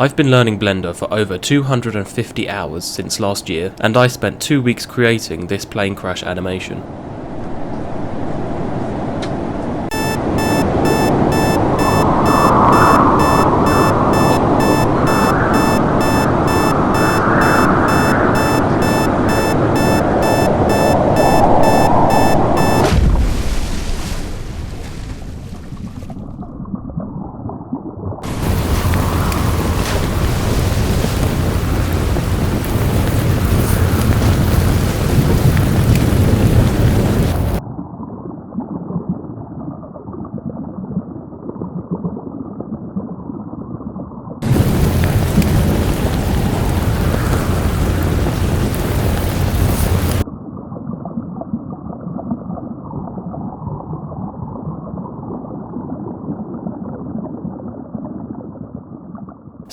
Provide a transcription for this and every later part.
I've been learning Blender for over 250 hours since last year, and I spent 2 weeks creating this plane crash animation.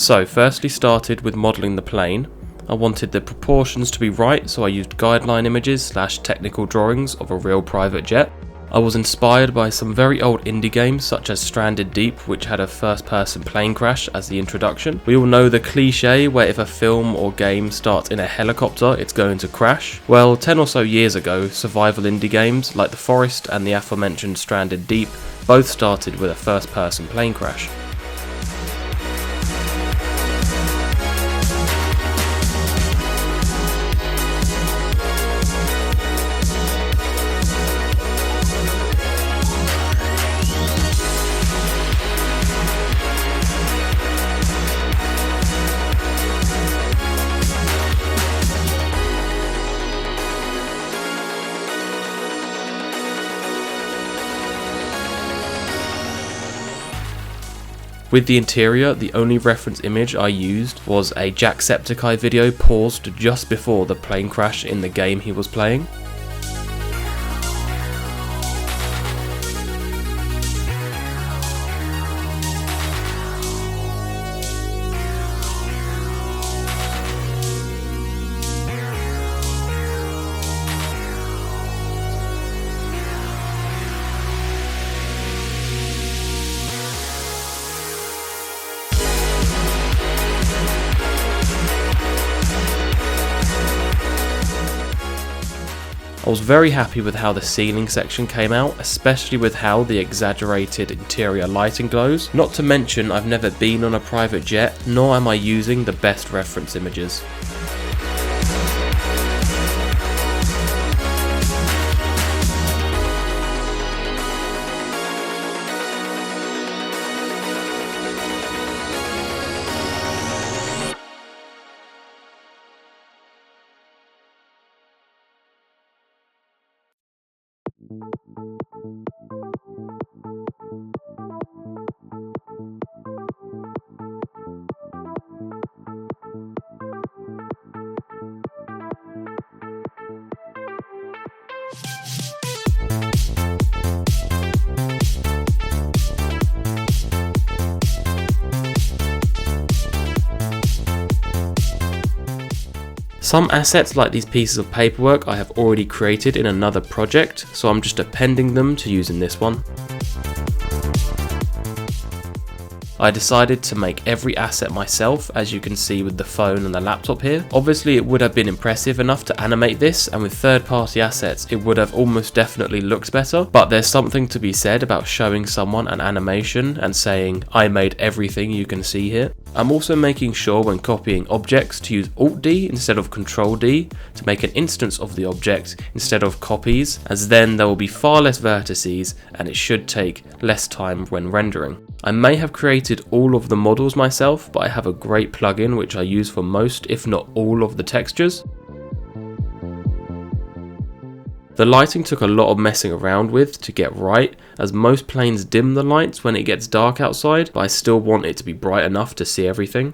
So firstly started with modelling the plane. I wanted the proportions to be right, so I used guideline images / technical drawings of a real private jet. I was inspired by some very old indie games such as Stranded Deep, which had a first person plane crash as the introduction. We all know the cliche where if a film or game starts in a helicopter it's going to crash. Well, 10 or so years ago, survival indie games like The Forest and the aforementioned Stranded Deep both started with a first person plane crash. With the interior, the only reference image I used was a Jacksepticeye video paused just before the plane crash in the game he was playing. I was very happy with how the ceiling section came out, especially with how the exaggerated interior lighting glows. Not to mention I've never been on a private jet, nor am I using the best reference images. Some assets like these pieces of paperwork I have already created in another project, so I'm just appending them to use in this one. I decided to make every asset myself, as you can see with the phone and the laptop here. Obviously it would have been impressive enough to animate this, and with third-party assets it would have almost definitely looked better, but there's something to be said about showing someone an animation and saying, I made everything you can see here. I'm also making sure when copying objects to use Alt-D instead of Control-D to make an instance of the object instead of copies, as then there will be far less vertices and it should take less time when rendering. I may have created all of the models myself, but I have a great plugin which I use for most, if not all, of the textures. The lighting took a lot of messing around with to get right, as most planes dim the lights when it gets dark outside, but I still want it to be bright enough to see everything.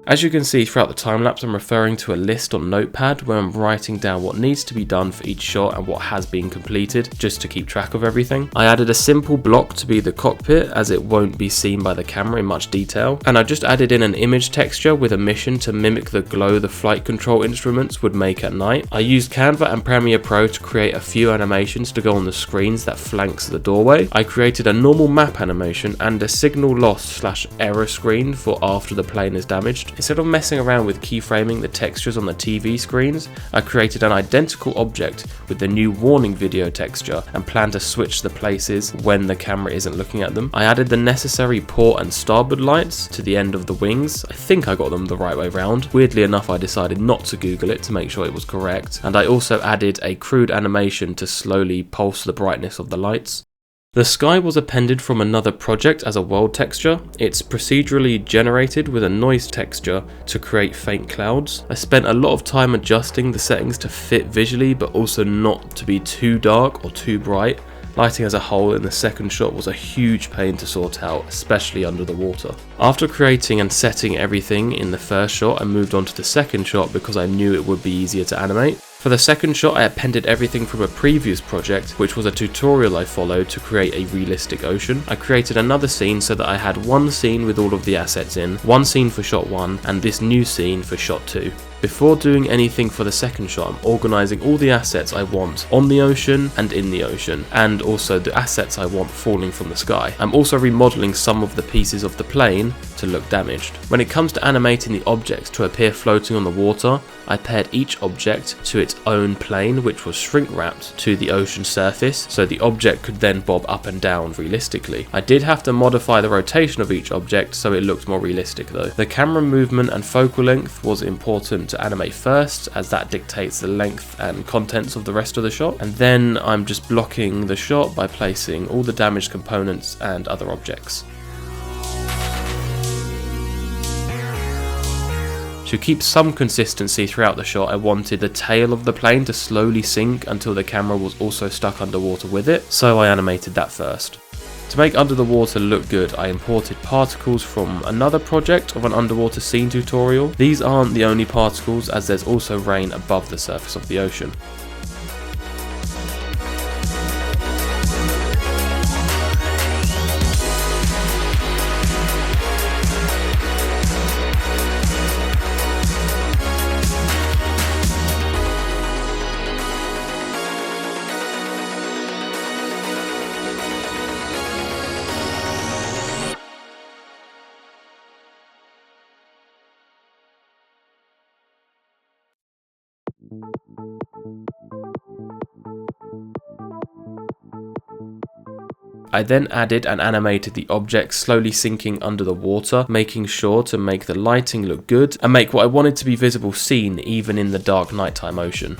As you can see throughout the time lapse, I'm referring to a list on Notepad where I'm writing down what needs to be done for each shot and what has been completed, just to keep track of everything. I added a simple block to be the cockpit, as it won't be seen by the camera in much detail, and I just added in an image texture with a mission to mimic the glow the flight control instruments would make at night. I used Canva and Premiere Pro to create a few animations to go on the screens that flanks the doorway. I created a normal map animation and a signal loss / error screen for after the plane is damaged. Instead of messing around with keyframing the textures on the TV screens, I created an identical object with the new warning video texture and plan to switch the places when the camera isn't looking at them. I added the necessary port and starboard lights to the end of the wings. I think I got them the right way round. Weirdly enough, I decided not to Google it to make sure it was correct, and I also added a crude animation to slowly pulse the brightness of the lights. The sky was appended from another project as a world texture. It's procedurally generated with a noise texture to create faint clouds. I spent a lot of time adjusting the settings to fit visually, but also not to be too dark or too bright. Lighting as a whole in the second shot was a huge pain to sort out, especially under the water. After creating and setting everything in the first shot, I moved on to the second shot because I knew it would be easier to animate. For the second shot, I appended everything from a previous project, which was a tutorial I followed to create a realistic ocean. I created another scene so that I had one scene with all of the assets in, one scene for shot 1, and this new scene for shot 2. Before doing anything for the second shot, I'm organising all the assets I want on the ocean and in the ocean, and also the assets I want falling from the sky. I'm also remodelling some of the pieces of the plane to look damaged. When it comes to animating the objects to appear floating on the water, I paired each object to its own plane, which was shrink wrapped to the ocean surface, so the object could then bob up and down realistically. I did have to modify the rotation of each object so it looked more realistic though. The camera movement and focal length was important to animate first, as that dictates the length and contents of the rest of the shot, and then I'm just blocking the shot by placing all the damaged components and other objects. To keep some consistency throughout the shot, I wanted the tail of the plane to slowly sink until the camera was also stuck underwater with it, so I animated that first. To make under the water look good, I imported particles from another project of an underwater scene tutorial. These aren't the only particles, as there's also rain above the surface of the ocean. I then added and animated the object slowly sinking under the water, making sure to make the lighting look good and make what I wanted to be visible seen even in the dark nighttime ocean.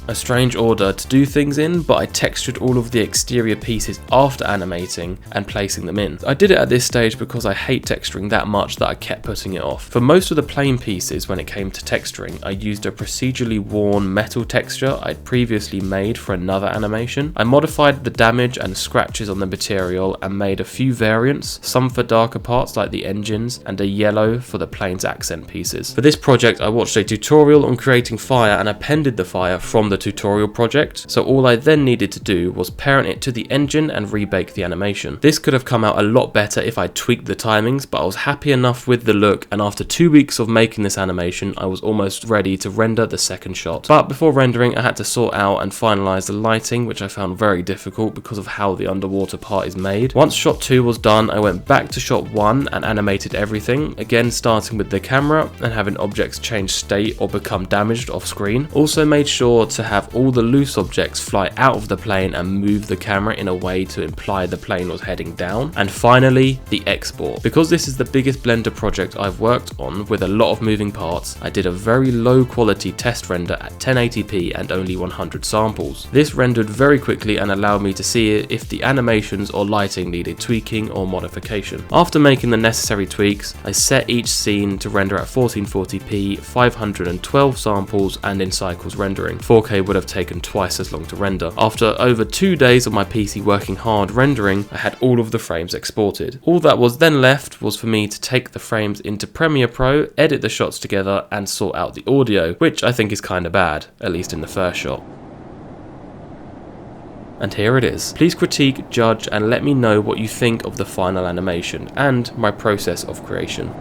A strange order to do things in, but I textured all of the exterior pieces after animating and placing them in. I did it at this stage because I hate texturing that much that I kept putting it off. For most of the plane pieces, when it came to texturing, I used a procedurally worn metal texture I'd previously made for another animation. I modified the damage and scratches on the material and made a few variants, some for darker parts like the engines and a yellow for the plane's accent pieces. For this project, I watched a tutorial on creating fire and appended the fire from the tutorial project, so all I then needed to do was parent it to the engine and rebake the animation. This could have come out a lot better if I tweaked the timings, but I was happy enough with the look, and after 2 weeks of making this animation, I was almost ready to render the second shot. But before rendering, I had to sort out and finalise the lighting, which I found very difficult because of how the underwater part is made. Once shot 2 was done, I went back to shot 1 and animated everything, again starting with the camera and having objects change state or become damaged off screen. Also made sure to have all the loose objects fly out of the plane and move the camera in a way to imply the plane was heading down. And finally, the export. Because this is the biggest Blender project I've worked on with a lot of moving parts, I did a very low quality test render at 1080p and only 100 samples. This rendered very quickly and allowed me to see if the animations or lighting needed tweaking or modification. After making the necessary tweaks, I set each scene to render at 1440p, 512 samples and in cycles rendering. 4K would have taken twice as long to render. After over 2 days of my PC working hard rendering, I had all of the frames exported. All that was then left was for me to take the frames into Premiere Pro, edit the shots together and sort out the audio, which I think is kinda bad, at least in the first shot. And here it is. Please critique, judge and let me know what you think of the final animation and my process of creation.